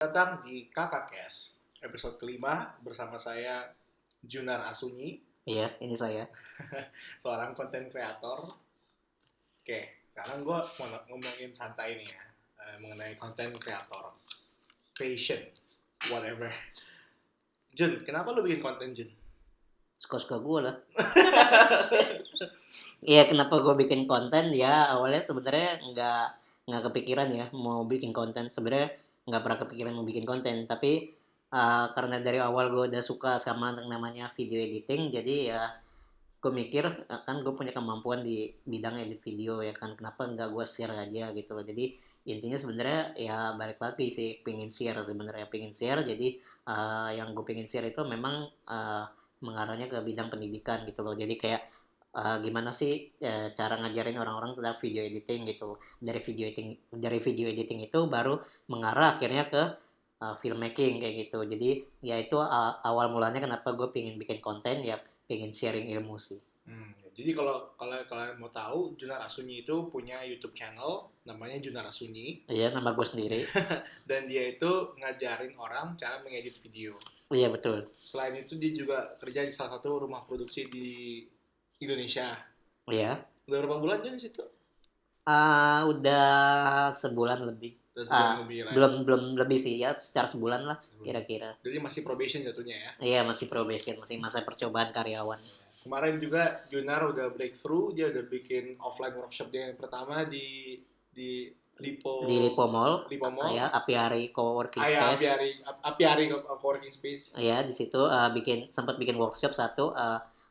Datang di Kakak Kes, episode kelima bersama saya Junar Asunyi, Iya, ini saya. seorang konten kreator. Oke, sekarang gue mau ngomongin santai nih ya, mengenai konten kreator, passion, whatever. Jun, kenapa lu bikin konten Jun? Suka-suka gue lah. Iya, kenapa gue bikin konten? Ya, awalnya sebenarnya nggak kepikiran ya mau bikin konten. Sebenarnya nggak pernah kepikiran mau bikin konten. Tapi karena dari awal gue udah suka sama yang namanya video editing, jadi ya gue mikir kan gue punya kemampuan di bidang edit video ya kan. Kenapa nggak gue share aja gitu loh. Jadi intinya sebenarnya ya balik lagi sih, pengen share sebenarnya, pengen share. Jadi yang gue pengen share itu memang mengarahnya ke bidang pendidikan gitu loh. Jadi kayak gimana sih cara ngajarin orang-orang tentang video editing gitu. Dari video editing itu baru mengarah akhirnya ke filmmaking kayak gitu. Jadi ya itu awal mulanya kenapa gue pengen bikin konten, ya pengen sharing ilmu sih. Jadi kalau kalian mau tahu, Junar Asunyi itu punya YouTube channel namanya Junar Asunyi, Iya, nama gue sendiri. dan dia itu ngajarin orang cara mengedit video. Iya, betul. Selain itu dia juga kerja di salah satu rumah produksi di Indonesia. Iya. Udah berapa bulan Jun di situ? Udah sebulan lebih. Udah sebulan lebih lah ya. Belum belum lebih sih ya, sekitar sebulan lah kira-kira. Jadi masih probation jatuhnya ya. Iya, masih probation, masih masa percobaan karyawan. Kemarin juga Junar udah breakthrough, dia udah bikin offline workshop dia yang pertama di Di Lipo Mall, Lipo Mall. ya, Apiari Coworking Ya, Space. Apiari Coworking Space. Ya, di situ sempat bikin workshop satu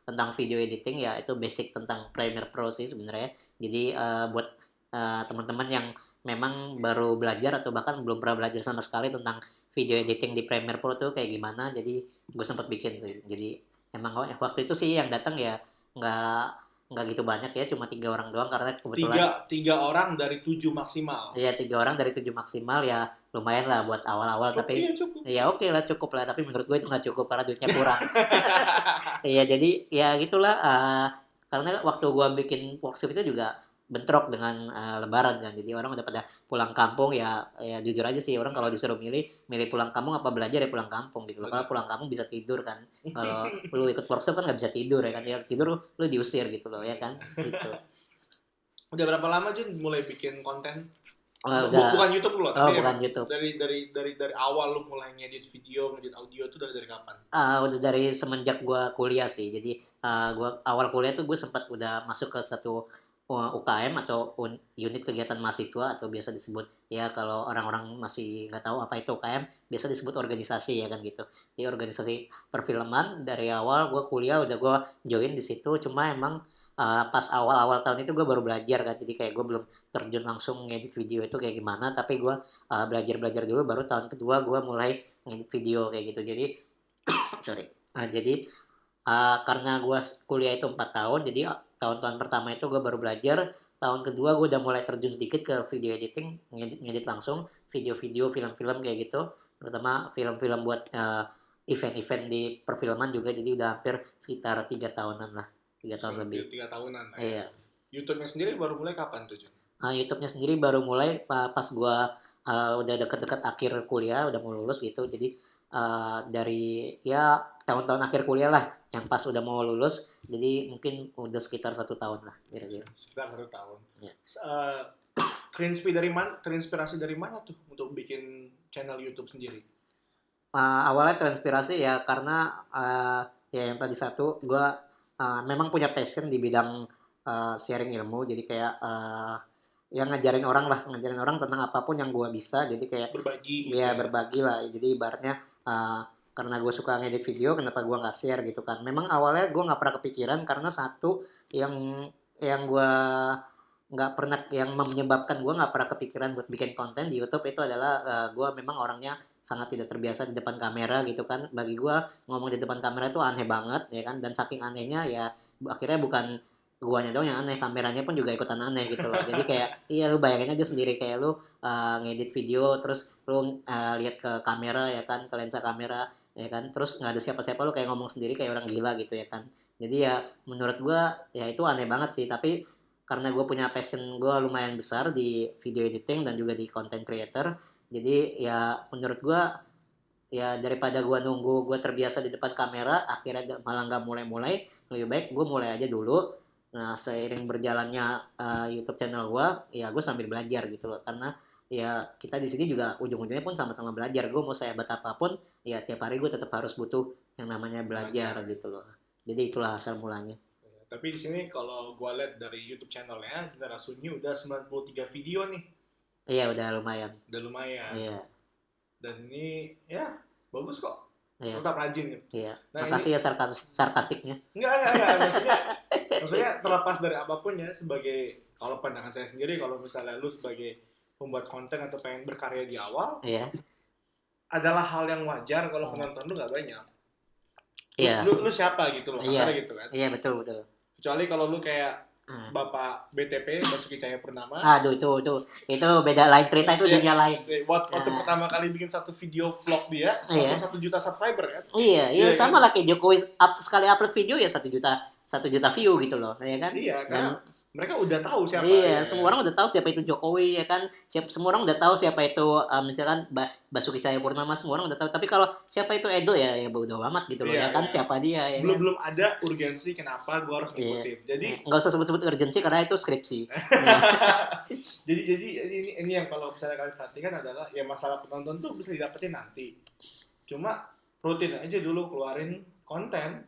tentang video editing, ya itu basic tentang Premiere Pro sih sebenarnya. Jadi buat teman-teman yang memang baru belajar atau bahkan belum pernah belajar sama sekali tentang video editing di Premiere Pro tuh kayak gimana. Jadi gue sempat bikin sih. Jadi emang waktu itu sih yang datang ya nggak nggak gitu banyak ya, cuma 3 orang doang karena kebetulan. Tiga orang dari 7 maksimal. Iya, 3 orang dari 7 maksimal, ya lumayan lah buat awal-awal. Cukup, Tapi iya cukup. ya oke lah, cukup lah. Tapi menurut gue itu nggak cukup karena duitnya kurang. Iya, jadi ya gitulah. Karena waktu gue bikin workshop itu juga bentrok dengan Lebaran kan. Jadi orang udah pada pulang kampung, ya ya jujur aja sih, orang kalau disuruh milih milih pulang kampung apa belajar, ya pulang kampung gitu loh. Kalau pulang kampung bisa tidur kan. Kalau lu ikut workshop kan nggak bisa tidur ya kan. Ya tidur lu diusir gitu loh ya kan. Gitu. Udah berapa lama Jun mulai bikin konten? Udah. Bukan YouTube lu loh, Oh, tapi bukan YouTube. dari awal lu mulai ngedit video, ngedit audio itu dari kapan? Udah dari semenjak gua kuliah sih. Jadi gua awal kuliah tuh gue sempat udah masuk ke satu UKM atau unit kegiatan mahasiswa, atau biasa disebut, ya kalau orang-orang masih nggak tahu apa itu UKM, biasa disebut organisasi ya kan gitu. Di organisasi perfilman dari awal gua kuliah udah gua join di situ. Cuma emang pas awal-awal tahun itu gue baru belajar kan. Jadi kayak gue belum terjun langsung ngedit video itu kayak gimana. Tapi gue belajar-belajar dulu, baru tahun kedua gue mulai ngedit video kayak gitu. Jadi sorry. Jadi karena gue kuliah itu 4 tahun, jadi tahun-tahun pertama itu gue baru belajar, tahun kedua gue udah mulai terjun sedikit ke video editing, ngedit langsung video-video, film-film kayak gitu, terutama film-film buat event-event di perfilman juga. Jadi udah hampir sekitar 3 tahunan lah, 3 tahun lebih. 3 tahunan lah ya. Iya. YouTube-nya sendiri baru mulai kapan tuh Jun? YouTube-nya sendiri baru mulai pas gue udah deket-deket akhir kuliah, udah mau lulus gitu. Jadi dari ya tahun-tahun akhir kuliah lah, yang pas udah mau lulus. Jadi mungkin udah sekitar 1 tahun lah kira-kira. Sekitar 1 tahun. Ya. Terinspirasi dari mana tuh untuk bikin channel YouTube sendiri? Awalnya terinspirasi ya karena ya yang tadi satu, gue memang punya passion di bidang sharing ilmu. Jadi kayak yang ngajarin orang tentang apapun yang gue bisa. Jadi kayak Berbagi gitu ya ya. berbagi lah. Jadi ibaratnya karena gue suka ngedit video, kenapa gue nggak share gitu kan. Memang awalnya gue nggak pernah kepikiran, karena satu yang gue nggak pernah, yang menyebabkan gue nggak pernah kepikiran buat bikin konten di YouTube itu adalah gue memang orangnya sangat tidak terbiasa di depan kamera gitu kan. Bagi gue ngomong di depan kamera itu aneh banget ya kan. Dan saking anehnya ya akhirnya bukan guanya dong yang aneh, kameranya pun juga ikutan aneh gitu loh. Jadi kayak iya, lu bayangin aja sendiri, kayak lu ngedit video terus lu lihat ke kamera ya kan, ke lensa kamera ya kan, terus nggak ada siapa-siapa, lu kayak ngomong sendiri kayak orang gila gitu ya kan. Jadi ya menurut gue ya itu aneh banget sih. Tapi karena gue punya passion, gue lumayan besar di video editing dan juga di content creator, Jadi ya menurut gue ya daripada gue nunggu gue terbiasa di depan kamera akhirnya malah nggak mulai-mulai, lebih baik gue mulai aja dulu. Nah seiring berjalannya YouTube channel gue, ya gue sambil belajar gitu loh, karena ya kita di sini juga ujung-ujungnya pun sama-sama belajar. Gue mau sehebat apapun ya tiap hari gue tetap harus butuh yang namanya belajar Belajar. gitu loh. Jadi itulah asal mulanya. Tapi di sini kalau gue lihat dari YouTube channelnya, Generasi Sunyi udah 93 video nih, Iya udah lumayan. udah lumayan. Iya, Dan ini ya bagus kok, iya, tetap rajin gitu. iya. Nah ini Makasih ya sarkastiknya. enggak, maksudnya terlepas dari apapun ya, sebagai kalau pandangan saya sendiri, kalau misalnya lu sebagai pembuat konten atau pengen berkarya di awal, Iya, adalah hal yang wajar kalau penonton lu nggak banyak. iya, Lu siapa gitu loh, iya, kasarnya gitu kan. iya betul betul. Kecuali kalau lu kayak Hmm. Bapak BTP, Basuki Cahayapurnama. Aduh itu beda lain cerita, itu Iya, dunia lain. waktu Nah, pertama kali bikin satu video vlog dia, iya, langsung 1 juta subscriber kan. iya, iya Iya kan? sama lah kayak Jokowi, sekali upload video ya 1 juta view gitu loh, ya kan? Iya, karena Dan mereka udah tahu siapa iya, ya semua kan. orang udah tahu siapa itu Jokowi ya kan. Semua orang udah tahu siapa itu misalkan Basuki Cahayapurnama, semua orang udah tahu. Tapi kalau siapa itu Edo ya bodo amat gitu loh Iya, ya kan, iya. siapa dia ya Belum kan. belum ada urgensi kenapa gua harus Iya. ngikutin. Jadi Nggak usah sebut-sebut urgensi karena itu skripsi. Ya. jadi ini yang kalau misalnya kalian perhatikan adalah ya masalah penonton tuh bisa didapetin nanti. Cuma rutin aja dulu keluarin konten.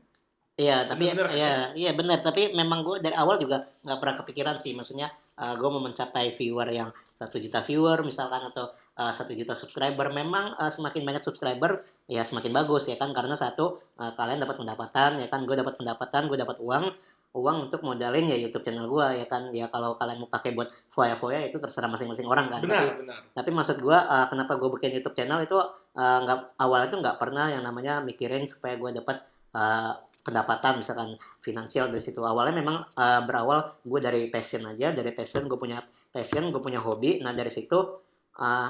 Iya, tapi Bener-bener kan ya? iya benar. Tapi memang gue dari awal juga nggak pernah kepikiran sih. Maksudnya gue mau mencapai viewer yang 1 juta viewer misalkan, atau 1 juta subscriber. Memang semakin banyak subscriber ya semakin bagus ya kan. Karena satu, kalian dapat pendapatan ya kan. Gue dapat pendapatan, gue dapat uang untuk modalin ya YouTube channel gue ya kan. Ya kalau kalian mau pakai buat foya-foya itu terserah masing-masing orang kan. Benar, benar. Tapi maksud gue kenapa gue bikin YouTube channel itu nggak awalnya tuh nggak pernah yang namanya mikirin supaya gue dapat uh, pendapatan misalkan finansial dari situ. Awalnya memang berawal gue dari passion aja, dari passion gue punya passion, gue punya hobi. Nah dari situ uh,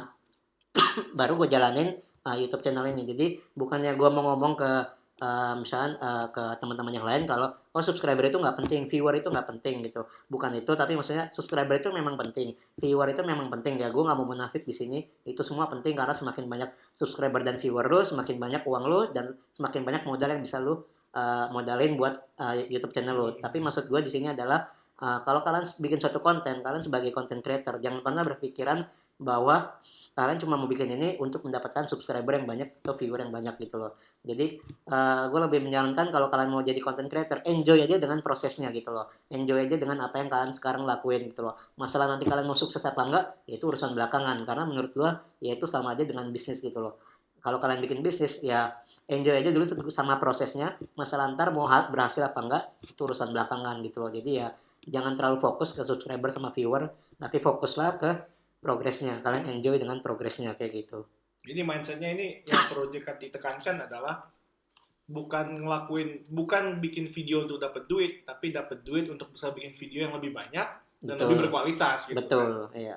baru gue jalanin YouTube channel ini. Jadi bukannya gue mau ngomong ke misalkan ke teman-teman yang lain kalau oh subscriber itu nggak penting, viewer itu nggak penting gitu. Bukan itu, tapi maksudnya subscriber itu memang penting, viewer itu memang penting ya. Gue nggak mau munafik di sini. Itu semua penting karena semakin banyak subscriber dan viewer lu, semakin banyak uang lu dan semakin banyak modal yang bisa lu modalin buat YouTube channel lu. Tapi maksud gue di sini adalah kalau kalian bikin suatu konten, kalian sebagai content creator jangan pernah berpikiran bahwa kalian cuma mau bikin ini untuk mendapatkan subscriber yang banyak atau viewer yang banyak gitu loh. Jadi gue lebih menyarankan kalau kalian mau jadi content creator, enjoy aja dengan prosesnya gitu loh. Enjoy aja dengan apa yang kalian sekarang lakuin gitu loh. Masalah nanti kalian mau sukses apa enggak, ya itu urusan belakangan. Karena menurut gue ya itu sama aja dengan bisnis gitu loh. Kalau kalian bikin bisnis ya enjoy aja dulu sama prosesnya. Masalah ntar mau berhasil apa enggak itu urusan belakangan gitu loh. Jadi ya jangan terlalu fokus ke subscriber sama viewer, tapi fokuslah ke progresnya. Kalian enjoy dengan progresnya kayak gitu. Jadi mindsetnya ini yang perlu ditekankan adalah bukan bikin video untuk dapat duit, tapi dapat duit untuk bisa bikin video yang lebih banyak dan Betul. lebih berkualitas gitu. Betul, kan. iya.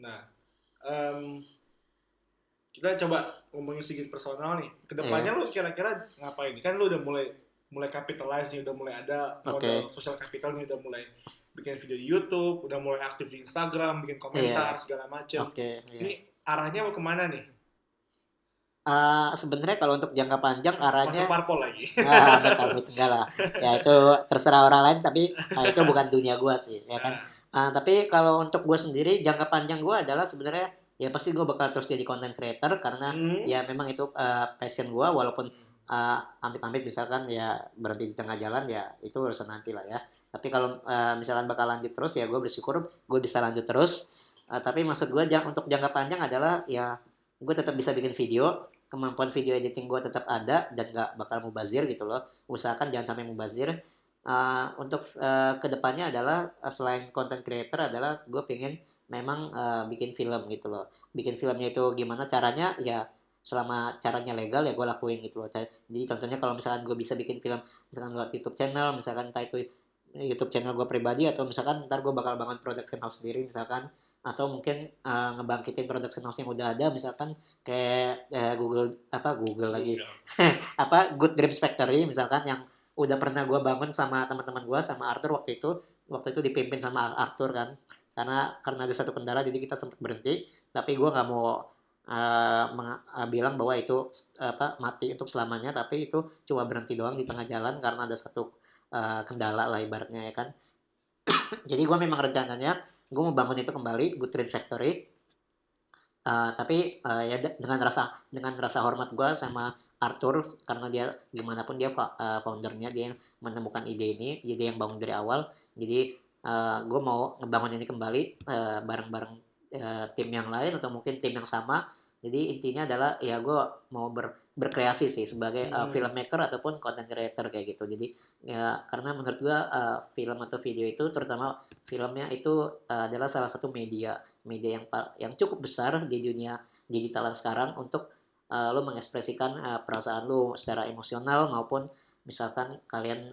Nah, kita coba ngomongin sedikit personal nih. Kedepannya lu kira-kira ngapain? Kan lu udah mulai capitalize nih, udah mulai ada modal social capital nih, udah mulai bikin video di YouTube, udah mulai aktif di Instagram, bikin komentar segala macam. Ini arahnya mau kemana nih? Sebenarnya kalau untuk jangka panjang arahnya masuk parpol lagi. betul enggak lah. Ya itu terserah orang lain, tapi itu bukan dunia gua sih, ya kan. Tapi kalau untuk gua sendiri jangka panjang gua adalah sebenarnya ya pasti gua bakal terus jadi content creator karena ya memang itu passion gua, walaupun amit-amit misalkan ya berhenti di tengah jalan ya itu urusan nanti lah ya. Tapi kalau misalkan bakal lanjut terus ya gue bersyukur gue bisa lanjut terus. Tapi maksud gue untuk jangka panjang adalah ya gue tetap bisa bikin video, kemampuan video editing gue tetap ada dan gak bakal mubazir gitu loh. Usahakan jangan sampai mubazir. Untuk kedepannya adalah selain content creator adalah gue pengen memang bikin film gitu loh. Bikin filmnya itu gimana caranya ya selama caranya legal ya gue lakuin gitu loh. Jadi contohnya kalau misalkan gue bisa bikin film misalkan lewat YouTube channel, misalkan entah itu YouTube channel gue pribadi atau misalkan ntar gue bakal bangun production house sendiri misalkan, atau mungkin ngebangkitin production house yang udah ada misalkan kayak Google lagi Good Dreams Factory misalkan yang udah pernah gue bangun sama teman-teman gue sama Arthur waktu itu dipimpin sama Arthur kan, karena ada satu kendala jadi kita sempat berhenti. tapi gue nggak mau bilang bahwa itu mati untuk selamanya, tapi itu cuma berhenti doang di tengah jalan karena ada satu kendala lah ibaratnya ya kan. Jadi gue memang rencananya gue mau bangun itu kembali, Good Dream Factory. Tapi ya dengan rasa hormat gue sama Arthur, karena dia gimana pun dia foundernya, dia yang menemukan ide ini, ide yang bangun dari awal. Jadi gue mau ngebangun ini kembali bareng-bareng tim yang lain atau mungkin tim yang sama. Jadi intinya adalah ya gue mau berkreasi sih sebagai filmmaker ataupun content creator kayak gitu. Jadi ya karena menurut gue film atau video itu, terutama filmnya itu adalah salah satu media media yang cukup besar di dunia digitalan sekarang untuk lo mengekspresikan perasaan lo secara emosional, maupun misalkan kalian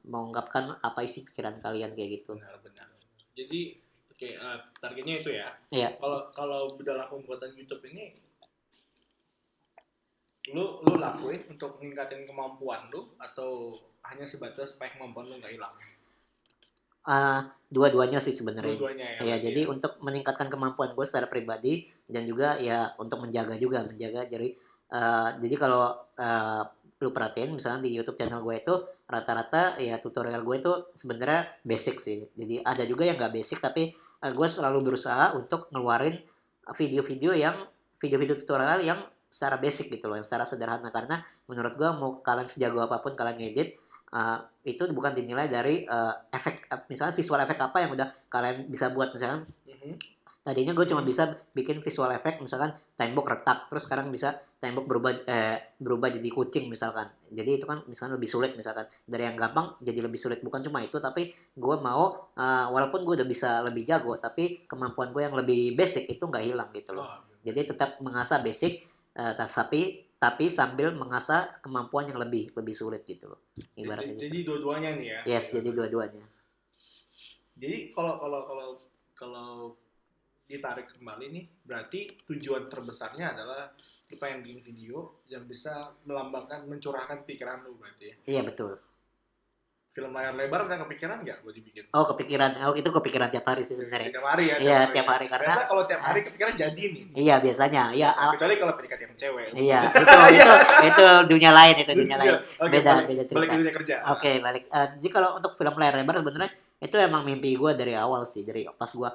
mengungkapkan apa isi pikiran kalian kayak gitu. Benar-benar. Jadi oke, targetnya itu ya. Iya. Kalau dalam pembuatan YouTube ini lu lakuin untuk meningkatin kemampuan lu atau hanya sebatas supaya kemampuan lu nggak hilang? Dua-duanya sih sebenarnya. Dua-duanya Ya, jadi ya. untuk meningkatkan kemampuan gue secara pribadi, dan juga ya untuk menjaga jadi kalau lu perhatiin misalnya di YouTube channel gue itu rata-rata ya tutorial gue itu sebenarnya basic sih. Jadi ada juga yang nggak basic, tapi gue selalu berusaha untuk ngeluarin video-video yang video-video tutorial yang secara basic gitu loh, yang secara sederhana, karena menurut gue mau kalian sejago apapun kalian ngedit, itu bukan dinilai dari efek, misalnya visual efek apa yang udah kalian bisa buat. Misalkan tadinya gue cuma bisa bikin visual efek misalkan tembok retak, terus sekarang bisa tembok berubah jadi kucing misalkan. Jadi itu kan misalkan lebih sulit, misalkan dari yang gampang jadi lebih sulit. Bukan cuma itu, tapi gue mau walaupun gue udah bisa lebih jago, tapi kemampuan gue yang lebih basic itu nggak hilang gitu loh. Jadi tetap mengasah basic, tapi sambil mengasah kemampuan yang lebih sulit gitu loh, ibaratnya Jadi gitu. dua-duanya nih ya. Yes, jadi dua-duanya. Jadi kalau ditarik kembali nih, berarti tujuan terbesarnya adalah lu pengen bikin video yang bisa melambangkan, mencurahkan pikiran lu berarti ya. Iya betul. Film layar lebar udah kepikiran nggak buat dibikin? Oh kepikiran, itu kepikiran tiap hari sih sebenarnya. Tiap hari ya. Iya tiap hari karena. Biasa kalau tiap hari kepikiran jadi nih. Iya biasanya. Iya. Kecuali kalau PDKT yang cewek. Iya itu dunia lain, beda cerita. Balik ke dunia kerja. Oke, balik. Jadi kalau untuk film layar lebar sebenarnya itu emang mimpi gue dari awal sih, dari pas gue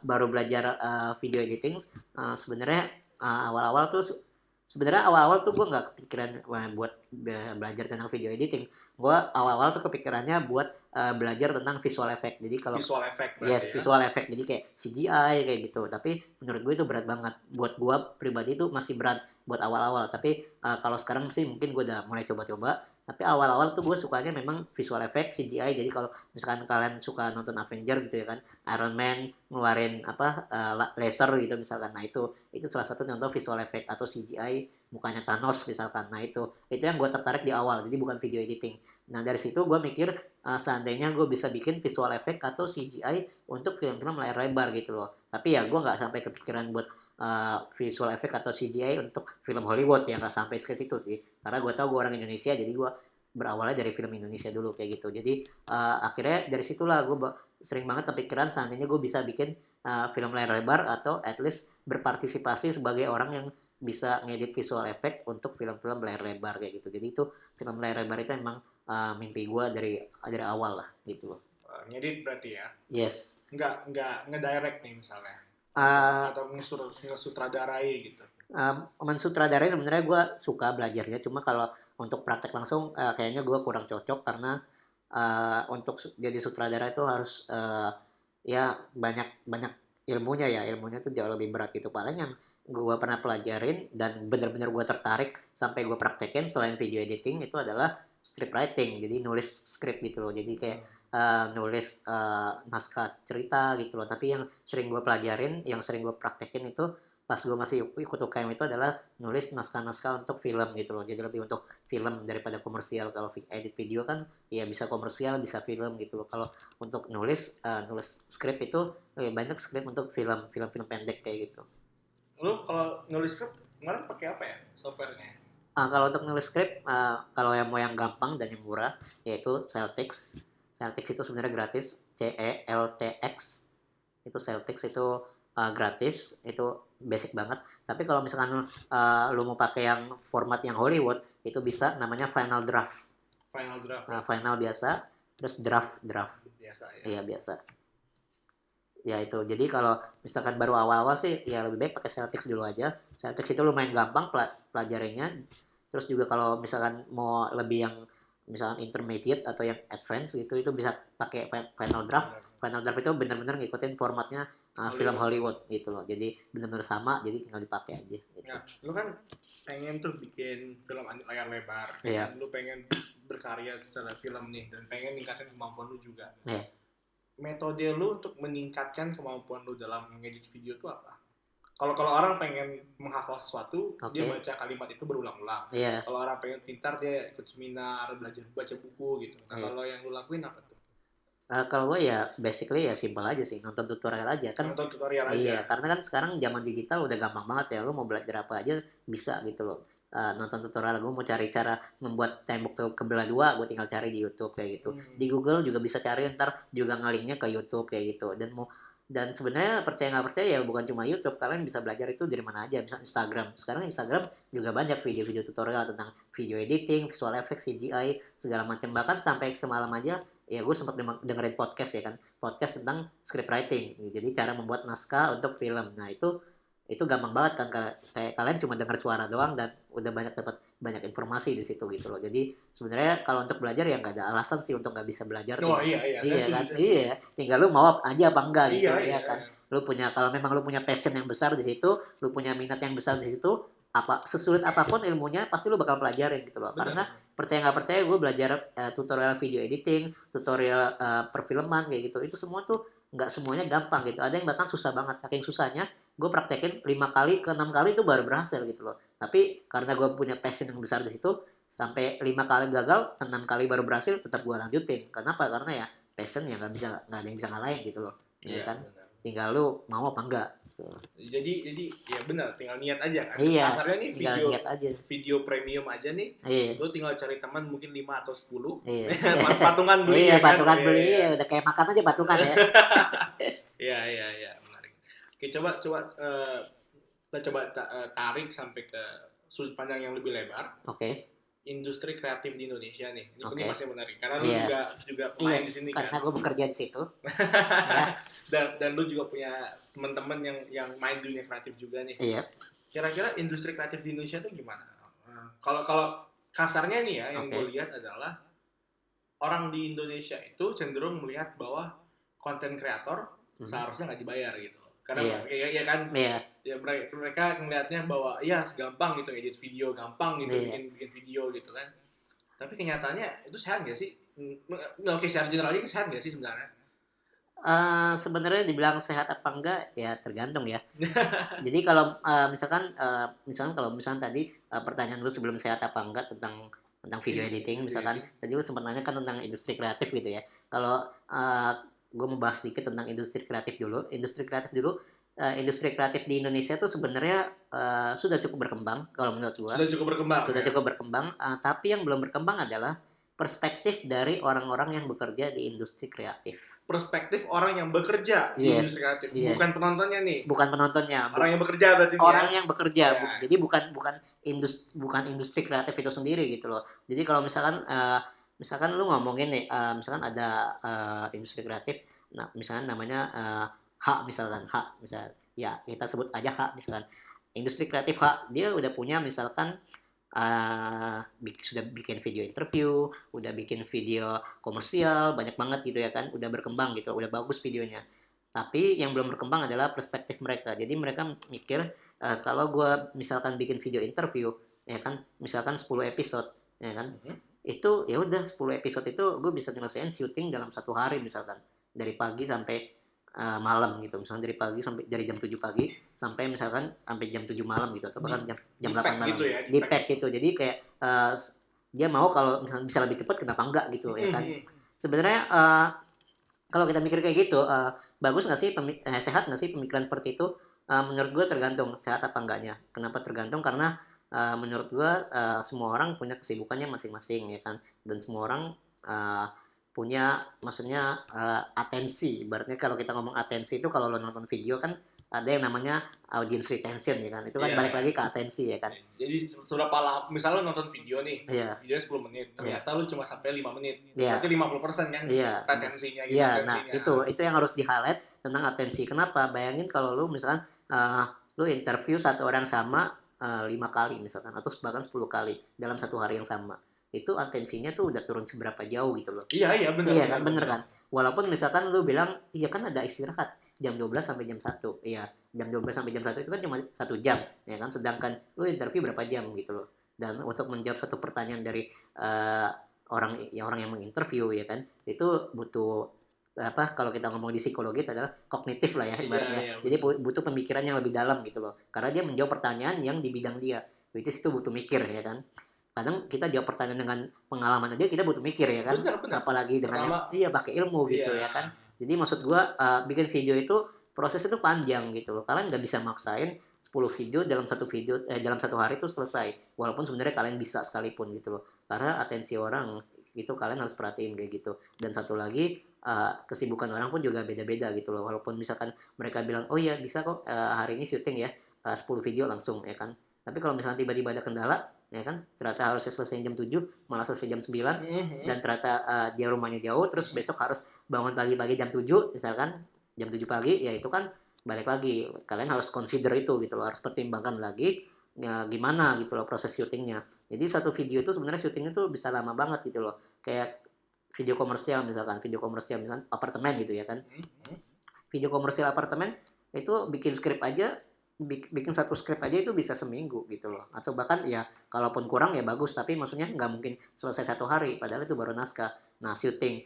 baru belajar video editing. Sebenarnya awal-awal tuh gue nggak kepikiran buat belajar tentang video editing. Gue awal-awal tuh kepikirannya buat belajar tentang visual effect. Jadi kalau visual effect yes, ya? visual effect. Jadi kayak CGI kayak gitu. Tapi menurut gue itu berat banget. Buat gue pribadi itu masih berat buat awal-awal. Tapi kalau sekarang sih mungkin gue udah mulai coba-coba. Tapi awal-awal tuh gue sukanya memang visual effect, CGI. Jadi kalau misalkan kalian suka nonton Avenger gitu ya kan, Iron Man ngeluarin laser gitu misalkan. Nah itu salah satu contoh visual effect atau CGI mukanya Thanos misalkan. Nah itu yang gue tertarik di awal. Jadi bukan video editing. Nah dari situ gue mikir seandainya gue bisa bikin visual effect atau CGI untuk film-film layar lebar gitu loh. Tapi ya gue nggak sampai kepikiran buat visual effect atau CGI untuk film Hollywood, ya nggak sampai ke situ sih. Karena gue tahu gue orang Indonesia, jadi gue berawalnya dari film Indonesia dulu kayak gitu. Jadi akhirnya dari situlah gue sering banget kepikiran seandainya gue bisa bikin film layar lebar atau at least berpartisipasi sebagai orang yang bisa ngedit visual effect untuk film-film layar lebar kayak gitu. Jadi itu film layar lebar itu emang mimpi gue dari awal lah gitu loh. Ngedit berarti ya? Yes. Nggak ngedirect nih misalnya? Atau ngesutradarai gitu? Mensutradarai sebenarnya gue suka belajarnya, cuma kalau untuk praktek langsung kayaknya gue kurang cocok, karena untuk jadi sutradara itu harus ya banyak ilmunya tuh jauh lebih berat gitu. Paling yang gue pernah pelajarin dan benar-benar gue tertarik sampai gue praktekin selain video editing itu adalah script writing. Jadi nulis script gitu loh. Jadi kayak nulis naskah cerita gitu loh. Tapi yang sering gue pelajarin, yang sering gue praktekin itu pas gue masih ikut UKM itu adalah nulis naskah-naskah untuk film gitu loh. Jadi lebih untuk film daripada komersial. Kalau edit video kan ya bisa komersial, bisa film gitu loh. Kalau untuk nulis skrip itu lebih banyak skrip untuk film pendek kayak gitu. Lu kalau nulis skrip kemarin pakai apa ya softwarenya? Kalau untuk nulis skrip, kalau yang mau yang gampang dan yang murah yaitu Celtix. Celtix itu sebenarnya gratis, CELTX. Itu Celtix itu gratis itu basic banget. Tapi kalau misalkan lu mau pakai yang format yang Hollywood itu bisa namanya Final Draft. Final Draft Final biasa, terus draft. biasa ya. Iya biasa. Ya itu. Jadi kalau misalkan baru awal-awal sih ya lebih baik pakai Celtics dulu aja. Celtics itu lumayan gampang pelajarinya. Terus juga kalau misalkan mau lebih yang misalkan intermediate atau yang advance gitu itu bisa pakai Final Draft. Final Draft itu benar-benar ngikutin formatnya film Hollywood gitu loh. Jadi benar-benar sama, jadi tinggal dipakai aja gitu. Nah, lu kan pengen tuh bikin film layar lebar. Iya. Lu pengen berkarya secara film nih dan pengen ningkatin kemampuan lu juga. Iya. Metode lu untuk meningkatkan kemampuan lu dalam mengedit video itu apa? Kalau orang pengen menghafal sesuatu, dia baca kalimat itu berulang-ulang. Iya. Kalau orang pengen pintar, dia ikut seminar, belajar baca buku gitu. Nah, kalau yang lu lakuin apa tuh? Kalau gue ya basically ya simpel aja sih, nonton tutorial aja kan. Nonton tutorial aja. Iya, karena kan sekarang zaman digital udah gampang banget ya, lu mau belajar apa aja bisa gitu loh. Nonton tutorial, gue mau cari cara membuat tembok kebelah dua, gue tinggal cari di YouTube kayak gitu. Di Google juga bisa cari, ntar juga ngalinknya ke YouTube kayak gitu. Dan sebenarnya percaya nggak percaya ya bukan cuma YouTube, kalian bisa belajar itu dari mana aja, misalnya Instagram. Sekarang Instagram juga banyak video-video tutorial tentang video editing, visual effects, CGI, segala macam. Bahkan sampai semalam aja ya gue sempat dengerin podcast ya kan, podcast tentang script writing. Jadi cara membuat naskah untuk film. Nah itu gampang banget kan, kayak kalian cuma dengar suara doang dan udah dapat banyak informasi di situ gitu loh. Jadi sebenarnya kalau untuk belajar ya nggak ada alasan sih untuk nggak bisa belajar. Iya kan, iya, tinggal lu mau aja apa enggak gitu iya, kan. Lu punya, kalau memang lu punya passion yang besar di situ, lu punya minat yang besar di situ, apa sesulit apapun ilmunya pasti lu bakal pelajarin gitu loh. Karena percaya nggak percaya gue belajar tutorial video editing, tutorial perfilman kayak gitu, itu semua tuh nggak semuanya gampang gitu. Ada yang bahkan susah banget, saking susahnya gue praktekin 5 kali ke 6 kali itu baru berhasil gitu loh. Tapi karena gue punya passion yang besar di situ, sampai 5 kali gagal, 6 kali baru berhasil, tetap gue lanjutin. Kenapa? Karena ya passion ya nggak ada yang bisa ngalahin gitu loh. Ya kan? Benar. Tinggal lu mau apa enggak. Jadi ya benar, tinggal niat aja kan. Iya, kasarnya nih video premium aja nih. Iya. Lu tinggal cari teman mungkin 5 atau 10. Iya. Patungan beli iya, patungan beli. Iya, udah kayak makan aja patungan ya. Iya, menarik. Oke, coba kita coba tarik sampai ke sudut pandang yang lebih lebar. Oke. Industri kreatif di Indonesia nih. Ini masih menarik karena lu juga pemain di sini kan. Karena gue bekerja di situ. Dan lu juga punya teman-teman yang main di dunia kreatif juga nih. Iya. Kira-kira industri kreatif di Indonesia tuh gimana? Kalau kasarnya nih ya, yang gue lihat adalah orang di Indonesia itu cenderung melihat bahwa konten kreator seharusnya nggak dibayar gitu. Karena ya kan, ya mereka ngelihatnya bahwa ya segampang gitu edit video, gampang gitu bikin video gitu kan. Tapi kenyataannya itu sehat nggak sih? Oke, secara general aja sehat nggak sih sebenarnya? Sebenarnya dibilang sehat apa enggak ya tergantung ya. Jadi kalau misalkan kalau tadi pertanyaan lu sebelum sehat apa enggak tentang video editing misalkan, tadi lu sempat nanya kan tentang industri kreatif gitu ya. Kalau gue mau bahas sedikit tentang industri kreatif dulu. Industri kreatif di Indonesia tuh sebenarnya sudah cukup berkembang kalau menurut gue. Sudah cukup berkembang. Tapi yang belum berkembang adalah perspektif dari orang-orang yang bekerja di industri kreatif. Perspektif orang yang bekerja di industri kreatif, bukan penontonnya nih. Bukan penontonnya. Orang yang bekerja berarti. Orang yang bekerja. Jadi bukan industri kreatif itu sendiri gitu loh. Jadi kalau misalkan lu ngomongin nih, misalkan ada industri kreatif, nah misalkan namanya H misalkan, ya kita sebut aja H misalkan. Industri kreatif H, dia udah punya misalkan sudah bikin video interview, udah bikin video komersial, banyak banget gitu ya kan, udah berkembang gitu, udah bagus videonya. Tapi yang belum berkembang adalah perspektif mereka. Jadi mereka mikir kalau gue misalkan bikin video interview, ya kan, misalkan 10 episode, ya kan, itu ya udah 10 episode itu gue bisa nyelesain syuting dalam 1 hari misalkan, dari pagi sampai malam gitu, misalnya dari jam 7 pagi sampai misalkan sampai jam 7 malam gitu, atau bahkan jam 8 malam gitu ya, di pack gitu. Jadi kayak dia mau kalau misalnya bisa lebih cepat kenapa enggak gitu ya kan. Sebenarnya kalau kita mikir kayak gitu, bagus nggak sih, sehat nggak sih pemikiran seperti itu? Menurut gue tergantung sehat apa enggaknya. Kenapa tergantung? Karena menurut gue semua orang punya kesibukannya masing-masing ya kan, dan semua orang punya maksudnya atensi. Ibaratnya kalau kita ngomong atensi itu, kalau lo nonton video kan ada yang namanya audience retention ya kan. Itu kan Iya, balik iya. lagi ke atensi ya kan. Jadi seberapa lama, misalnya lu nonton video nih, Iya, videonya 10 menit, ternyata lu cuma sampai 5 menit. iya, Berarti 50% kan iya, retensinya gitu, iya. Nah, atensinya. itu yang harus di-highlight tentang atensi. Kenapa? Bayangin kalau lu misalkan lu interview satu orang sama 5 kali misalkan atau bahkan 10 kali dalam satu hari yang sama. Itu atensinya tuh udah turun seberapa jauh gitu loh. Iya, iya, benar, Iya benar, kan, bener benar. kan? Walaupun misalkan lu bilang, iya kan ada istirahat jam 12 sampai jam 1. Iya, jam 12 sampai jam 1 itu kan cuma 1 jam, ya kan? Sedangkan lu interview berapa jam gitu loh. Dan untuk menjawab satu pertanyaan dari orang yang menginterview ya kan, itu butuh apa kalau kita ngomong di psikologi itu adalah kognitif lah ya Iya, ibaratnya. iya, Jadi betul. butuh pemikiran yang lebih dalam gitu loh. Karena dia menjawab pertanyaan yang di bidang dia. Which is itu butuh mikir ya kan. Kadang kita jawab pertanyaan dengan pengalaman aja kita butuh mikir ya kan, Benar, benar. apalagi dengan yang Pertama, iya pakai ilmu gitu ya iya. kan. Jadi maksud gua bikin video itu proses itu panjang gitu loh. Kalian nggak bisa maksain 10 video dalam satu hari itu selesai. Walaupun sebenarnya kalian bisa sekalipun gitu loh. Karena atensi orang itu kalian harus perhatiin kayak gitu. Dan satu lagi kesibukan orang pun juga beda-beda gitu loh. Walaupun misalkan mereka bilang, "Oh iya, bisa kok hari ini syuting ya 10 video langsung" ya kan. Tapi kalau misalnya tiba-tiba ada kendala ya kan ternyata harusnya selesai jam 7 malah selesai jam 9 dan ternyata dia rumahnya jauh terus besok harus bangun pagi-pagi jam 7 misalkan jam 7 pagi ya itu kan balik lagi kalian harus consider itu gitu loh harus pertimbangkan lagi ya, gimana gitu loh proses syutingnya jadi satu video itu sebenarnya syutingnya tuh bisa lama banget gitu loh kayak video komersial misalkan apartemen gitu ya kan video komersial apartemen itu bikin skrip aja bikin satu skrip aja itu bisa seminggu gitu loh atau bahkan ya kalaupun kurang ya bagus tapi maksudnya nggak mungkin selesai satu hari padahal itu baru naskah nah syuting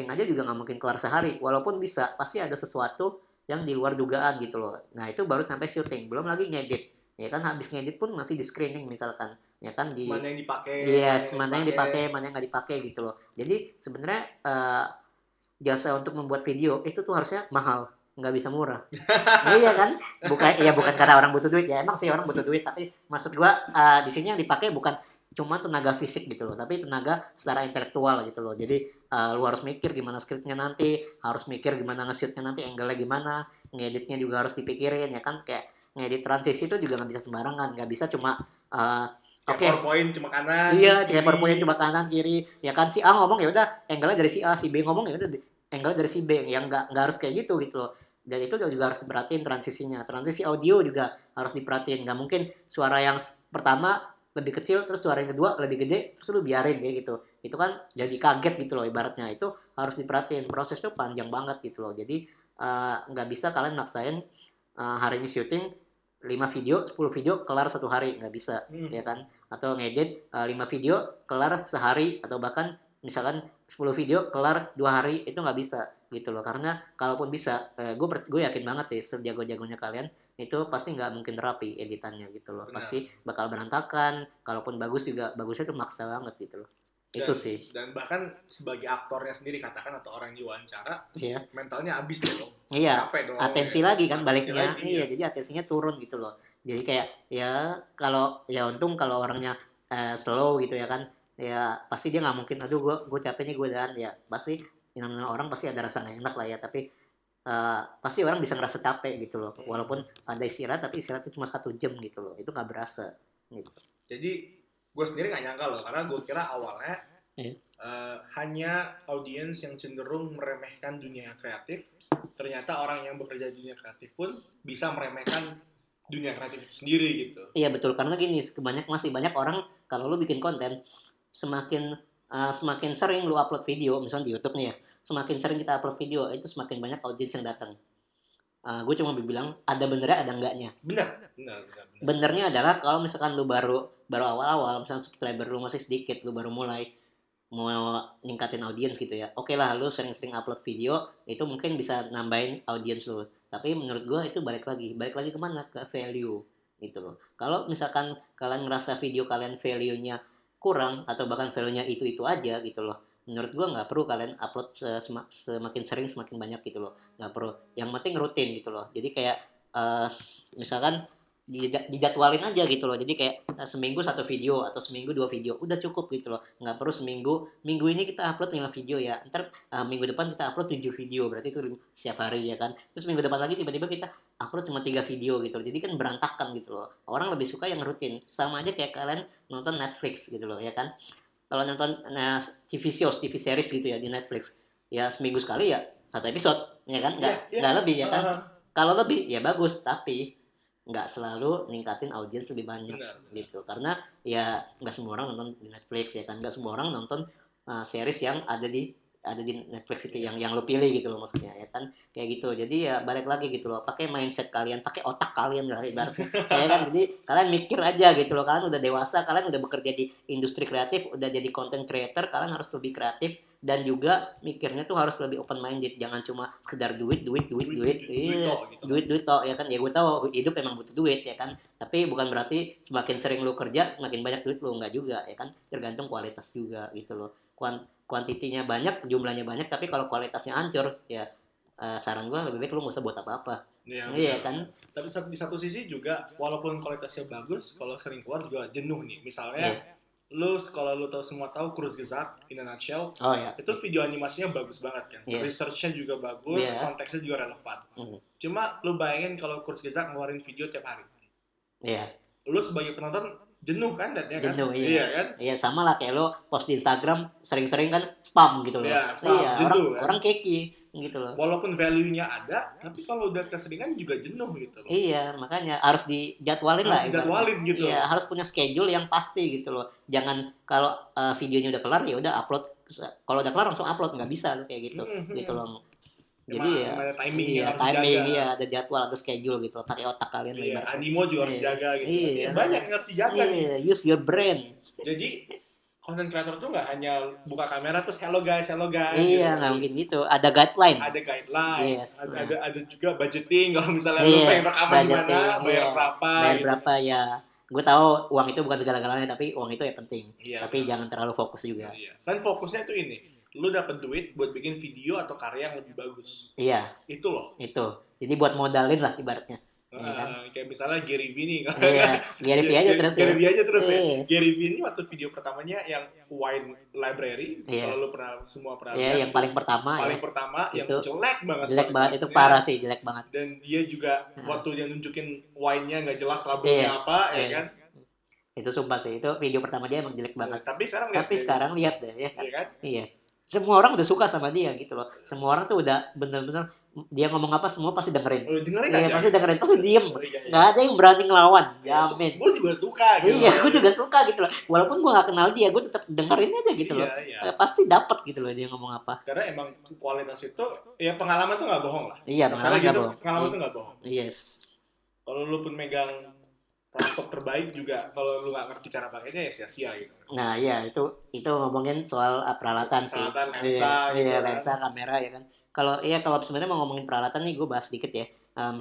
aja juga nggak mungkin kelar sehari walaupun bisa pasti ada sesuatu yang di luar dugaan gitu loh nah itu baru sampai syuting belum lagi ngedit ya kan habis ngedit pun masih di screening misalkan ya kan di Mana yang dipakai, mana yes yang nggak mana yang dipakai. dipakai mana yang nggak dipakai gitu loh jadi sebenarnya jasa untuk membuat video itu tuh harusnya mahal nggak bisa murah iya kan bukan karena orang butuh duit ya emang sih orang butuh duit tapi maksud gua di sini yang dipakai bukan cuma tenaga fisik gitu loh tapi tenaga secara intelektual gitu loh jadi lu harus mikir gimana skripnya nanti harus mikir gimana nge-shootnya nanti angle-nya gimana ngeditnya juga harus dipikirin ya kan kayak ngedit transisi itu juga nggak bisa sembarangan nggak bisa cuma uh, Kayak oke PowerPoint cuma kanan, terus iya, kayak kiri. PowerPoint cuma kanan kiri. Ya kan si A ngomong ya udah angle-nya dari si A, si B ngomong ya udah angle dari si B. Yang nggak harus kayak gitu loh. Dan itu juga harus diperhatiin transisinya. Transisi audio juga harus diperhatiin. Nggak mungkin suara yang pertama lebih kecil, terus suara yang kedua lebih gede, terus lu biarin kayak gitu. Itu kan jadi kaget gitu loh ibaratnya. Itu harus diperhatiin. Proses itu panjang banget gitu loh. Jadi nggak bisa kalian maksain hari ini syuting 5 video, 10 video kelar satu hari nggak bisa ya kan atau ngedit 5 video kelar sehari atau bahkan misalkan 10 video kelar 2 hari itu nggak bisa gitu loh karena kalaupun bisa gue yakin banget sih sejago-jagonya kalian itu pasti nggak mungkin rapi editannya gitu loh Benar. pasti bakal berantakan kalaupun bagus juga bagusnya tuh maksa banget gitu loh itu dan sih dan bahkan sebagai aktornya sendiri katakan atau orang yang diwawancara iya mentalnya habis dong, iya capek dong ya atensi kan, lagi kan atensi baliknya lagi ya. iya jadi atensinya turun gitu loh jadi kayak ya kalau ya untung kalau orangnya slow gitu ya kan ya pasti dia nggak mungkin aduh gue capek nih gue dan ya pasti yang namanya orang pasti ada rasa nggak enak lah ya tapi pasti orang bisa ngerasa capek gitu loh walaupun ada istirahat tapi istirahat itu cuma 1 jam gitu loh itu nggak berasa gitu Jadi gue sendiri nggak nyangka loh karena gue kira awalnya Iya. hanya audiens yang cenderung meremehkan dunia kreatif. Ternyata orang yang bekerja di dunia kreatif pun bisa meremehkan dunia kreatif itu sendiri gitu. Iya betul karena gini masih banyak orang kalau lu bikin konten semakin semakin sering lu upload video misalnya di YouTube nih ya semakin sering kita upload video itu semakin banyak audiens yang datang. Gue cuma bilang ada benernya ada enggaknya. Benar, benar, benar, benar. Benernya adalah kalau misalkan lu baru baru awal-awal misalnya subscriber lu masih sedikit lu baru mulai mau ningkatin audiens gitu ya oke lah lu sering-sering upload video itu mungkin bisa nambahin audiens lu tapi menurut gua itu balik lagi kemana ke value gitu loh kalau misalkan kalian ngerasa video kalian value-nya kurang atau bahkan value-nya itu aja gitu loh menurut gua nggak perlu kalian upload semakin sering semakin banyak gitu loh nggak perlu yang penting rutin gitu loh jadi kayak misalkan dijadwalin aja gitu loh. Jadi kayak seminggu satu video atau seminggu dua video udah cukup gitu loh. Nggak perlu minggu ini kita upload 5 video ya, ntar minggu depan kita upload 7 video, berarti itu setiap hari ya kan. Terus minggu depan lagi tiba-tiba kita upload cuma 3 video gitu loh. Jadi kan berantakan gitu loh. Orang lebih suka yang rutin. Sama aja kayak kalian nonton Netflix gitu loh ya kan. Kalau nonton TV series gitu ya di Netflix, ya seminggu sekali ya satu episode ya kan, nggak lebih ya kan. Kalau lebih ya bagus, tapi nggak selalu ningkatin audiens lebih banyak. Benar. Gitu, karena ya nggak semua orang nonton di Netflix ya kan, nggak semua orang nonton series yang ada di Netflix itu yang lo pilih gitu loh, maksudnya ya kan, kayak gitu. Jadi ya balik lagi gitu loh, pakai mindset kalian, pakai otak kalian lah ibaratnya ya kan. Jadi kalian mikir aja gitu loh, kalian udah dewasa, kalian udah bekerja di industri kreatif, udah jadi content creator, kalian harus lebih kreatif dan juga mikirnya tuh harus lebih open minded, jangan cuma sekedar duit iya, duit toh ya kan. Ya gue tahu hidup emang butuh duit ya kan, tapi bukan berarti semakin sering lu kerja semakin banyak duit lu, enggak juga ya kan, tergantung kualitas juga gitu loh. Kuantitinya banyak, jumlahnya banyak, tapi kalau kualitasnya hancur ya saran gue lebih baik lu nggak usah buat apa-apa. Iya kan. Tapi di satu sisi juga walaupun kualitasnya bagus, kalau sering keluar juga jenuh nih. Misalnya kalau lu tahu Kurzgesagt in a nutshell, itu video animasinya bagus banget kan, researchnya juga bagus, konteksnya juga relevan. Cuma lu bayangin kalau Kurzgesagt ngeluarin video tiap hari, lu sebagai penonton jenuh kan, dan kan, iya kan, iya sama lah kayak lo post di Instagram sering-sering kan spam gitu loh, jenuh, orang keki gitu loh. Walaupun value-nya ada, tapi kalau udah keseringan juga jenuh gitu loh. Iya, makanya harus dijadwalin lah. Dijadwalin gitu. Iya, harus punya schedule yang pasti gitu loh. Jangan kalau videonya udah kelar ya udah upload. Kalau udah kelar langsung upload, nggak bisa kayak gitu. Gitu loh. Jadi ya timing ada jadwal, ada schedule gitu. Pakai otak kalian. Animo juga harus dijaga gitu. Iya, banyak yang harus dijaga nih. Use your brain. Jadi content creator tuh nggak hanya buka kamera terus hello guys. Iya, nggak mungkin gitu. Ada guideline. Ada juga budgeting, kalau misalnya lu pengen rekaman di mana, bayar berapa ya. Gue tahu uang itu bukan segala-galanya, tapi uang itu ya penting. Tapi jangan terlalu fokus juga. Kan fokusnya tuh ini, lu dapet duit buat bikin video atau karya yang lebih bagus. Iya. Itu loh. Jadi buat modalin lah ibaratnya. Kayak misalnya Gary Vee nih. Gary Vee aja terus ya. Gary Vee ini waktu video pertamanya yang Wine Library, kalau lu semua pernah lihat. Yang paling pertama yang jelek banget. Jelek banget, itu parah sih, jelek banget. Dan dia juga waktu dia nunjukin wine-nya nggak jelas labelnya apa, ya kan. Itu sumpah sih, itu video pertama dia emang jelek banget. Tapi sekarang lihat deh ya kan. Iya. Semua orang udah suka sama dia gitu loh. Semua orang tuh udah bener-bener dia ngomong apa semua pasti dengerin. Pasti dengerin, pasti diem. Nggak ada yang berani ngelawan. Jamin. Gue juga suka gitu. Iya, gue juga suka gitu loh. Walaupun gue nggak kenal dia, gue tetap dengerin aja gitu loh. Pasti dapat gitu loh dia ngomong apa. Karena emang kualitas itu, ya pengalaman tuh nggak bohong lah. Iya, pengalaman tuh nggak bohong. Yes. Kalau lu pun megang laptop terbaik juga, kalau lu nggak ngerti cara pakainya ya sia-sia gitu. Nah iya, itu ngomongin soal peralatan sih. Lensa, lensa, kamera ya kan. Kalau sebenarnya mau ngomongin peralatan nih, gue bahas sedikit ya.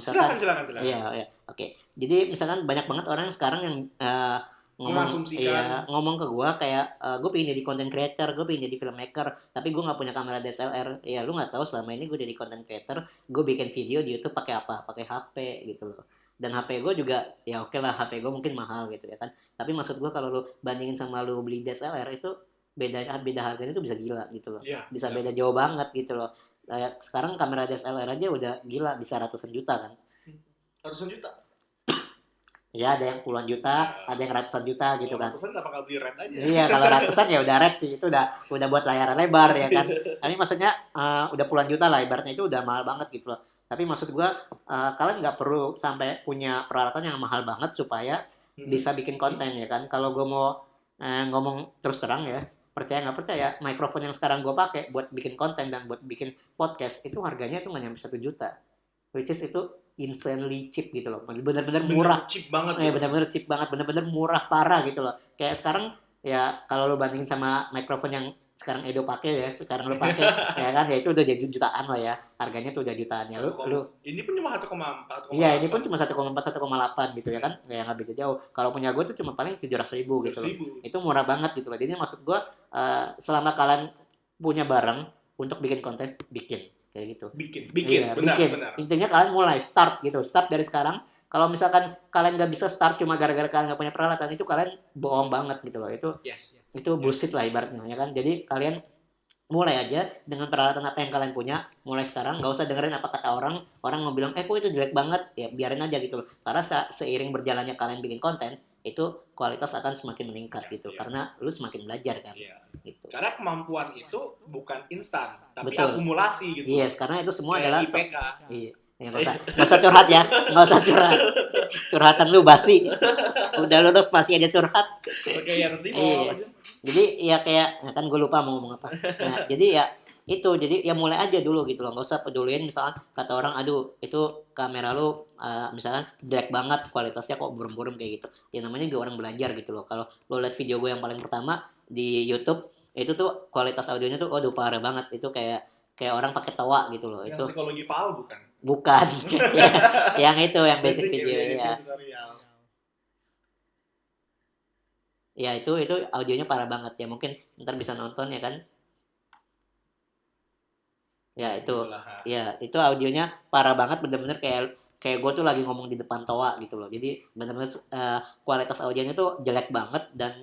Silakan. Iya. Oke. Jadi misalkan banyak banget orang sekarang yang ngomong ke gue kayak gue pengen jadi content creator, gue pengen jadi filmmaker, tapi gue nggak punya kamera DSLR. Ya lu nggak tahu selama ini gue jadi content creator, gue bikin video di YouTube pakai apa? Pakai HP gitu loh. Dan HP gue juga ya oke lah, HP gue mungkin mahal gitu ya kan, tapi maksud gue kalau lu bandingin sama lu beli DSLR itu beda harganya itu bisa gila gitu loh, bisa beda jauh banget gitu loh. Kayak sekarang kamera DSLR aja udah gila, bisa ratusan juta kan. Ratusan juta? Ya ada yang puluhan juta, ada yang ratusan juta gitu kan. Ratusan apa nggak beli red aja? Iya, kalau ratusan ya udah red sih, itu udah buat layar lebar ya kan. Tapi maksudnya udah puluhan juta lah, ibaratnya itu udah mahal banget gitu loh. Tapi maksud gue kalian nggak perlu sampai punya peralatan yang mahal banget supaya bisa bikin konten ya kan. Kalau gue mau ngomong terus terang ya, percaya nggak percaya, mikrofon yang sekarang gue pakai buat bikin konten dan buat bikin podcast itu harganya tuh nggak nyampe 1 juta, which is itu insanely cheap gitu loh, bener-bener murah. Cheap banget. Bener-bener cheap banget, bener-bener murah parah gitu loh. Kayak sekarang ya kalau lo bandingin sama mikrofon yang sekarang Edo pakai ya, sekarang lu pakai ya kan, ya itu udah jadi jutaan lah ya, harganya tuh udah jutaan ya. Lu ini pun cuma 1,4. Iya, ini pun cuma 1,4 1,8 gitu ya kan, nggak beda jauh. Kalau punya gue tuh cuma paling 700.000 gitu loh. Itu murah banget gitu loh. Jadi maksud gue selama kalian punya barang untuk bikin konten, bikin kayak gitu. Bikin. Benar. Intinya kalian mulai start gitu, start dari sekarang. Kalau misalkan kalian nggak bisa start cuma gara-gara kalian nggak punya peralatan, itu kalian bohong banget gitu loh. Itu bullshit lah ibaratnya ya kan. Jadi kalian mulai aja dengan peralatan apa yang kalian punya, mulai sekarang. Nggak usah dengerin apa kata orang. Orang mau bilang kok itu jelek banget, ya biarin aja gitu loh. Karena seiring berjalannya kalian bikin konten, itu kualitas akan semakin meningkat gitu, karena lu semakin belajar kan. Iya. Gitu. Karena kemampuan itu bukan instan, tapi Betul. akumulasi gitu. Yes, karena itu semua adalah IPK. Iya. Ya, nggak usah curhat ya, nggak usah curhat. Curhatan lu basi. Udah lulus masih aja curhat. Oke, ya nanti mau Iya. apa aja? Jadi ya kayak, nah kan gue lupa mau ngomong apa. Nah, jadi ya itu, jadi ya mulai aja dulu gitu loh, nggak usah peduliin misalkan kata orang, aduh itu kamera lu misalkan jelek banget, kualitasnya kok buram-buram kayak gitu. Ya namanya juga orang belajar gitu loh. Kalau lo lihat video gue yang paling pertama di YouTube, itu tuh kualitas audionya tuh waduh parah banget, itu kayak orang pakai tawa gitu loh. Yang Itu psikologi Paul bukan? bukan. Ya, yang itu yang basic video editing ya. tutorial. Ya itu audionya parah banget ya, mungkin ntar bisa nonton ya kan. Ya itu Itulah. ya itu audionya parah banget, bener-bener kayak gue tuh lagi ngomong di depan toa gitu loh. Jadi bener-bener kualitas audionya tuh jelek banget, dan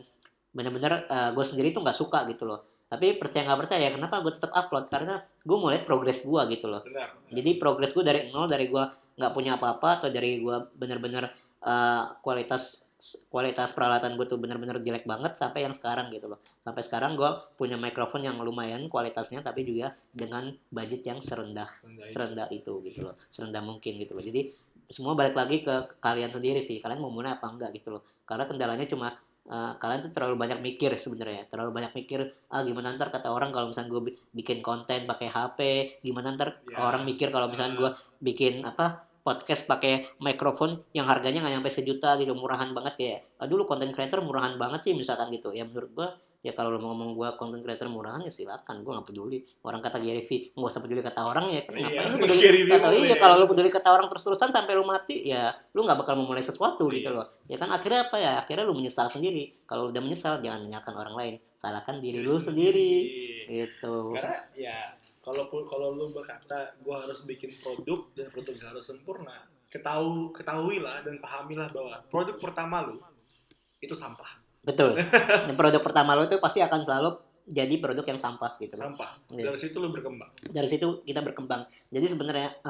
bener-bener gue sendiri tuh nggak suka gitu loh. Tapi percaya nggak percaya, kenapa gue tetap upload, karena gue mau lihat progres gue gitu loh. Benar. Jadi progres gue dari nol, dari gue nggak punya apa-apa, atau dari gue bener-bener kualitas peralatan gue tuh bener-bener jelek banget, sampai yang sekarang gitu loh. Sampai sekarang gue punya mikrofon yang lumayan kualitasnya, tapi juga dengan budget yang serendah itu gitu loh, serendah mungkin gitu loh. Jadi semua balik lagi ke kalian sendiri sih, kalian mau mulai apa enggak gitu loh. Karena kendalanya cuma kalian tuh terlalu banyak mikir sebenarnya, terlalu banyak mikir, gimana ntar kata orang kalau misalnya gue bikin konten pakai HP, gimana ntar orang mikir kalau misalnya gue bikin podcast pakai mikrofon yang harganya nggak nyampe sejuta gitu, murahan banget, kayak aduh lu konten creator murahan banget sih misalkan gitu. Ya menurut gue, ya kalau lu mau ngomong gue konten creator murahan ya silakan, gue nggak peduli. Orang kata Gary V, nggak usah peduli kata orang ya kan, ngapain lu peduli kata iya. Kalau lu peduli kata orang terus-terusan sampai lu mati, ya lu nggak bakal memulai sesuatu gitu loh. Ya kan akhirnya apa ya, akhirnya lu menyesal sendiri. Kalau udah menyesal jangan menyalahkan orang lain, salahkan diri lu sendiri gitu. Karena ya kalau lu berkata gue harus bikin produk dan produknya harus sempurna, ketahuilah dan pahamilah bahwa produk pertama lu itu sampah. Betul. Dan produk pertama lo tuh pasti akan selalu jadi produk yang sampah gitu. Sampah. Dari situ lu berkembang. Dari situ kita berkembang. Jadi sebenarnya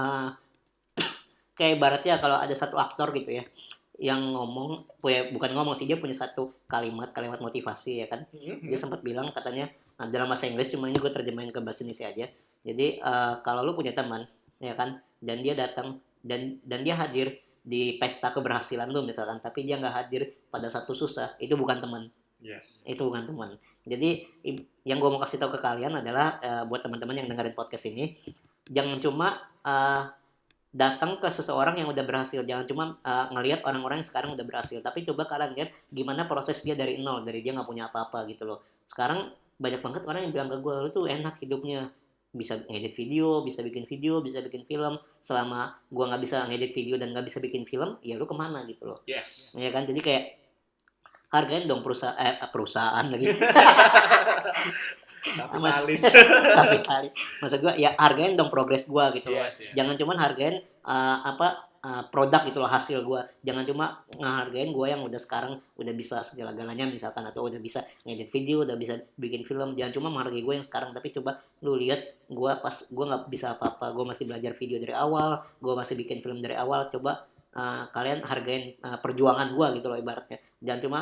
kayak ibaratnya kalau ada satu aktor gitu ya, yang ngomong, bukan ngomong sih, dia punya satu kalimat motivasi ya kan. Dia sempat bilang katanya, dalam bahasa Inggris, cuma ini gue terjemahin ke bahasa Indonesia aja. Jadi kalau lu punya teman ya kan, dan dia datang dan dia hadir di pesta keberhasilan lu misalkan, tapi dia nggak hadir pada satu susah, itu bukan teman. Yes. Itu bukan teman. Jadi yang gue mau kasih tahu ke kalian adalah buat teman-teman yang dengerin podcast ini, jangan cuma datang ke seseorang yang udah berhasil, jangan cuma ngelihat orang-orang yang sekarang udah berhasil, tapi coba kalian lihat gimana proses dia dari nol, dari dia nggak punya apa-apa gitu loh. Sekarang banyak banget orang yang bilang ke gue, lu tuh enak hidupnya, bisa ngedit video, bisa bikin film. Selama gue nggak bisa ngedit video dan nggak bisa bikin film, ya lu kemana gitu loh. Yes. Ya kan, jadi kayak hargain dong perusahaan lagi. Kapitalis. Maksud gue ya hargain dong progres gue gitu loh. Yes. Jangan cuma hargain produk gitu loh, hasil gue. Jangan cuma ngehargain gue yang udah sekarang udah bisa segala-galanya misalkan, atau udah bisa ngedit video, udah bisa bikin film. Jangan cuma menghargai gue yang sekarang, tapi coba lu lihat gue pas gue nggak bisa apa-apa, gue masih belajar video dari awal, gue masih bikin film dari awal. Coba kalian hargain perjuangan gue gitu loh ibaratnya. Jangan cuma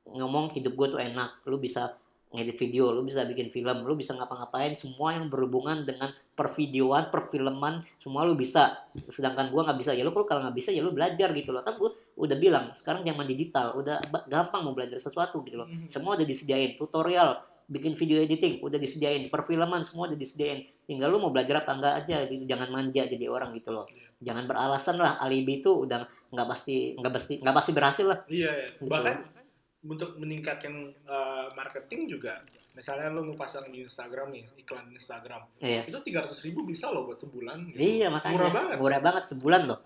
ngomong hidup gue tuh enak, lu bisa ngedit video, lu bisa bikin film, lu bisa ngapa-ngapain, semua yang berhubungan dengan pervideoan, perfilman, semua lu bisa. Sedangkan gue nggak bisa, ya lu kalau nggak bisa ya lu belajar gitu loh. Kan gue udah bilang sekarang zaman digital udah gampang mau belajar sesuatu gitu loh. Semua udah disediain, tutorial bikin video editing udah disediain, perfilman semua udah disediain. Tinggal lu mau belajar apa enggak aja gitu. Jangan manja jadi orang gitu loh. Jangan beralasan lah, alibi itu udah nggak pasti berhasil lah. Iya. Gitu. Bahkan untuk meningkatkan marketing juga, misalnya lo mau pasang di Instagram nih, iklan Instagram, itu 300.000 bisa loh buat sebulan gitu. Iya, makanya murah banget sebulan loh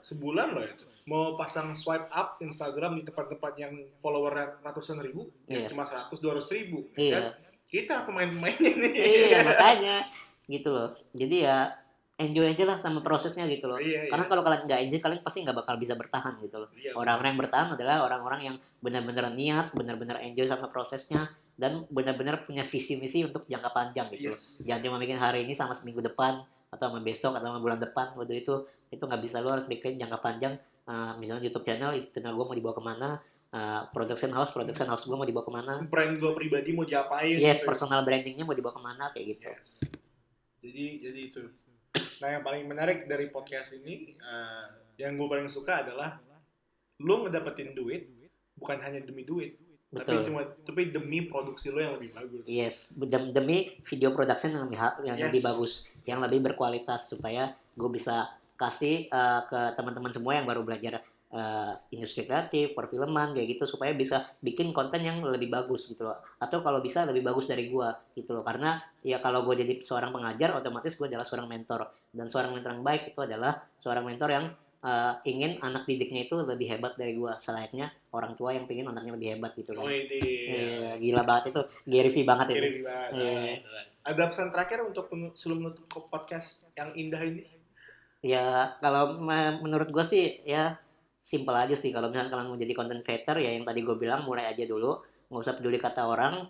itu. Mau pasang swipe up Instagram di tempat-tempat yang followernya ratusan ribu, ya cuma 100-200 ribu. Iya. Kan? Kita pemain-pemainnya nih. Iya, makanya gitu loh. Jadi ya enjoy aja lah sama prosesnya gitu loh. Iya, Karena iya. kalau kalian nggak enjoy, kalian pasti nggak bakal bisa bertahan gitu loh. Iya, benar. Orang-orang yang bertahan adalah orang-orang yang benar-benar niat, benar-benar enjoy sama prosesnya, dan benar-benar punya visi misi untuk jangka panjang gitu loh. Yes. Jangan cuma bikin hari ini sama seminggu depan atau sama besok atau sama bulan depan. Waduh itu nggak bisa, lo harus bikin jangka panjang. Misalnya YouTube channel gue mau dibawa kemana, production house gue mau dibawa kemana, Brand gue pribadi mau diapain yes, gitu. personal brandingnya mau dibawa kemana kayak gitu. Yes. Jadi itu. Nah, yang paling menarik dari podcast ini, yang gue paling suka adalah lo ngedapetin duit bukan hanya demi duit, Betul. tapi demi produksi lo yang lebih bagus. Yes, demi video production yang Yes. lebih bagus, yang lebih berkualitas supaya gue bisa kasih ke teman-teman semua yang baru belajar industri kreatif, perfilman kayak gitu supaya bisa bikin konten yang lebih bagus gitu loh. Atau kalau bisa lebih bagus dari gue gitu loh. Karena ya kalau gue jadi seorang pengajar, otomatis gue adalah seorang mentor, dan seorang mentor yang baik itu adalah seorang mentor yang ingin anak didiknya itu lebih hebat dari gue, selayaknya orang tua yang pengen anaknya lebih hebat gitu Oh kan. ini. Gila banget itu, Gary V banget itu. Kiri banget. Ada pesan terakhir untuk sebelum menutup podcast yang indah ini? Ya kalau menurut gue sih ya simple aja sih. Kalau misalnya kalian mau jadi content creator ya yang tadi gue bilang, mulai aja dulu, nggak usah peduli kata orang.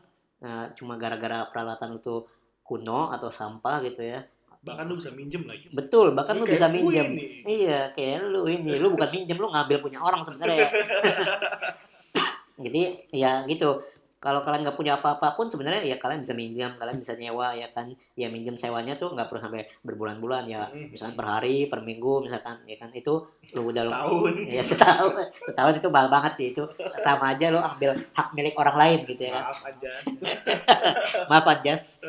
Cuma gara-gara peralatan itu kuno atau sampah gitu ya. Bahkan lu bisa minjem lagi. Betul, bahkan lu bisa Kayak gue minjem. nih. Iya, kayak lu bukan minjem, lu ngambil punya orang sebenarnya. Jadi ya gitu. Kalau kalian nggak punya apa-apa pun sebenarnya ya kalian bisa minjam, kalian bisa nyewa ya kan. Ya minjem sewanya tuh nggak perlu sampai berbulan-bulan ya. Misalkan per hari, per minggu misalkan ya kan, itu lu udah Setahun. ya setahun itu mahal banget sih itu. Sama aja lu ambil hak milik orang lain gitu ya kan. Maaf aja. Maaf Anjas.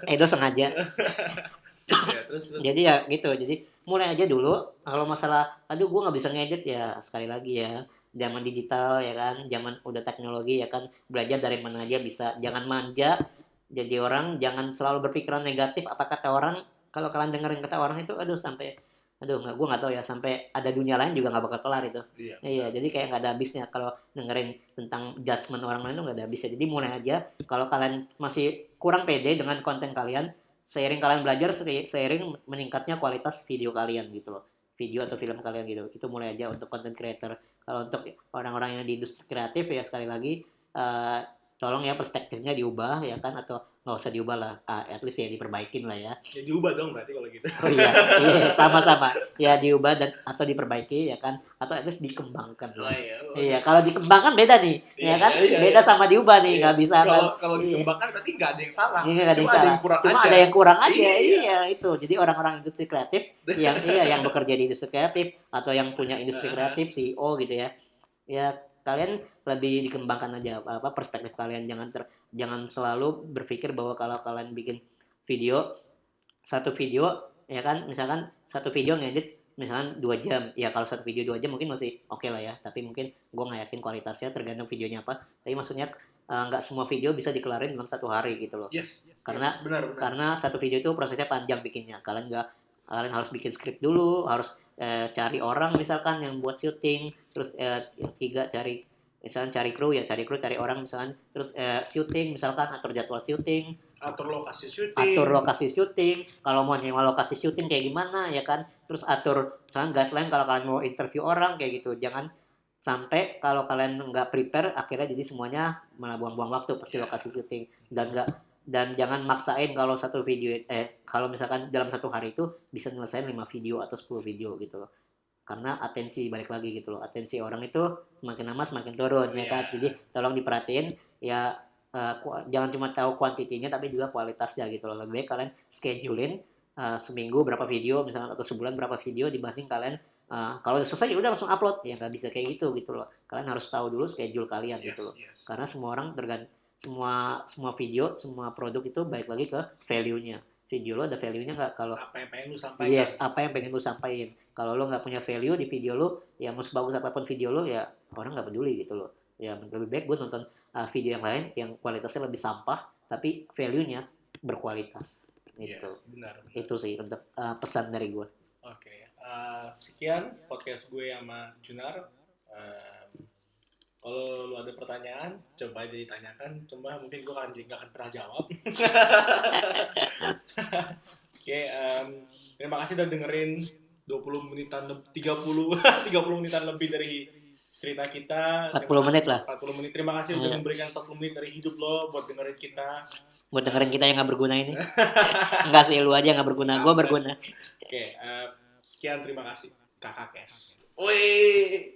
Itu sengaja. Ya, terus. Jadi ya gitu. Jadi mulai aja dulu. Kalau masalah aduh gue nggak bisa ngedit ya, sekali lagi ya, zaman digital ya kan, zaman udah teknologi ya kan, belajar dari mana aja bisa. Jangan manja jadi orang, jangan selalu berpikiran negatif apa kata orang. Kalau kalian dengerin kata orang itu gue nggak tahu ya, sampai ada dunia lain juga nggak bakal kelar itu. Iya, jadi kayak nggak ada habisnya kalau dengerin tentang judgement orang lain, itu nggak ada habisnya. Jadi mulai aja. Kalau kalian masih kurang pede dengan konten kalian, seiring kalian belajar, seiring meningkatnya kualitas video kalian gitu loh, video atau film kalian gitu. Itu mulai aja untuk content creator. Kalau untuk orang-orang yang di industri kreatif ya sekali lagi, tolong ya perspektifnya diubah ya kan, atau nggak usah diubah lah, at least ya diperbaikin lah ya. Ya diubah dong berarti kalau gitu. Oh iya, sama-sama ya, diubah dan atau diperbaiki ya kan, atau at least dikembangkan lah. Iya, kalau dikembangkan beda nih ya kan, beda sama diubah nih, nggak bisa kan. Kalau dikembangkan berarti nggak ada yang salah. Iya, nggak ada yang salah. Cuma ada yang kurang aja. Iya, itu. Jadi orang-orang industri kreatif yang bekerja di industri kreatif atau yang punya industri kreatif, CEO gitu ya. Ya kalian lebih dikembangkan aja apa perspektif kalian, jangan selalu berpikir bahwa kalau kalian bikin satu video ya kan, misalkan satu video ngedit misalkan 2 jam ya, kalau satu video 2 jam mungkin masih oke lah ya, tapi mungkin gue nggak yakin kualitasnya, tergantung videonya apa. Tapi maksudnya nggak semua video bisa dikelarin dalam 1 hari gitu loh. Karena benar. karena satu video itu prosesnya panjang bikinnya. Kalian harus bikin skrip dulu, harus cari orang misalkan yang buat syuting, terus yang ketiga cari kru, cari orang misalkan, terus syuting misalkan, atur jadwal syuting, atur lokasi syuting, kalau mau nyewa lokasi syuting kayak gimana ya kan, terus atur misalkan guideline kalau kalian mau interview orang kayak gitu. Jangan sampai kalau kalian nggak prepare akhirnya jadi semuanya malah buang-buang waktu pasti lokasi syuting. Dan jangan maksain kalau misalkan dalam 1 hari itu bisa nyelesain 5 video atau 10 video gitu loh. Karena atensi, balik lagi gitu loh, atensi orang itu semakin lama semakin turun ya kan. Jadi tolong diperhatiin ya, jangan cuma tahu kuantitinya tapi juga kualitasnya gitu loh. Lebih baik kalian schedulein seminggu berapa video misalkan, atau sebulan berapa video, dibanding kalian kalau udah selesai ya udah langsung upload. Ya nggak bisa kayak gitu loh. Kalian harus tahu dulu schedule kalian gitu loh. Karena semua orang semua video, semua produk itu balik lagi ke value-nya. Video lo ada value-nya nggak? Kalau apa yang pengen lu sampaikan? Yes, apa yang pengen lu sampaikan. Kalau lo nggak punya value di video lo, ya mau sebagus apapun video lo, ya orang nggak peduli gitu loh. Ya lebih baik gue nonton video yang lain yang kualitasnya lebih sampah tapi value-nya berkualitas gitu. Benar. Itu sih untuk pesan dari gue. Oke. Sekian podcast gue sama Junar. Kalau lu ada pertanyaan, coba aja ditanyakan. Coba mungkin gue nggak akan pernah jawab. Oke, terima kasih udah dengerin 20 menitan 30 30 menitan lebih dari cerita kita. 40 menit lah 40 menit. Terima kasih udah Iya. memberikan 40 menit dari hidup lo buat dengerin kita. buat dengerin kita yang nggak berguna ini. Enggak sih, lu aja nggak berguna, gue berguna. Oke, sekian terima kasih Kakak Kes. Wih.